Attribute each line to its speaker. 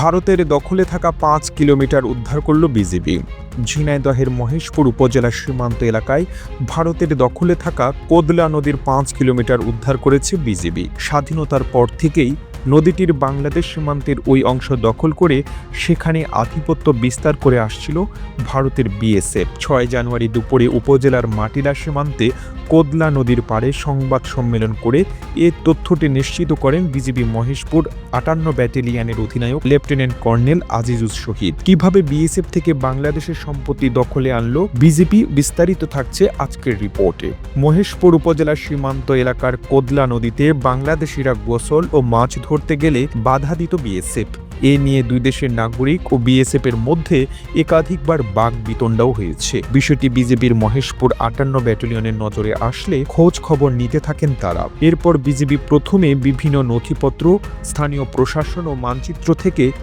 Speaker 1: ভারতের দখলে থাকা ৫ কিলোমিটার উদ্ধার করল বিজিবি। ঝিনাইদহের মহেশপুর উপজেলার সীমান্ত এলাকায় ভারতের দখলে থাকা কোদলা নদীর ৫ কিলোমিটার উদ্ধার করেছে বিজিবি। স্বাধীনতার পর থেকেই নদীটির বাংলাদেশ সীমান্তের ওই অংশ দখল করে সেখানে আধিপত্য বিস্তার করে আসছিল ভারতের বিএসএফ। ৬ জানুয়ারি দুপুরে উপজেলার মাটিলা সীমান্তে কোদলা নদীর পাড়ে সংবাদ সম্মেলন করে এ তথ্যটি নিশ্চিত করেন বিজিবি মহেশপুর ৫৮ ব্যাটালিয়নের অধিনায়ক লেফটেন্যান্ট কর্নেল আজিজুল শহীদ। কিভাবে বিএসএফ থেকে বাংলাদেশের সম্পত্তি দখলে আনলো বিজিবি, বিস্তারিত থাকছে আজকের রিপোর্টে। মহেশপুর উপজেলার সীমান্ত এলাকার কোদলা নদীতে বাংলাদেশিরা গোসল ও মাছ ধরতে গেলে বাধা দিত বিএসএফ। এ নিয়ে দুই দেশের নাগরিক ও বিএসএফ এর মধ্যে একাধিকবার বাকবিতণ্ডাও হয়েছে। বিষয়টি বিজিবির মহেশপুর ৫৮ ব্যাটালিয়নের নজরে আসলে খোঁজ খবর নিতে থাকেন তারা। এরপর বিজিবি প্রথমে বিভিন্ন নথিপত্র, স্থানীয় প্রশাসন ও মানচিত্র থেকে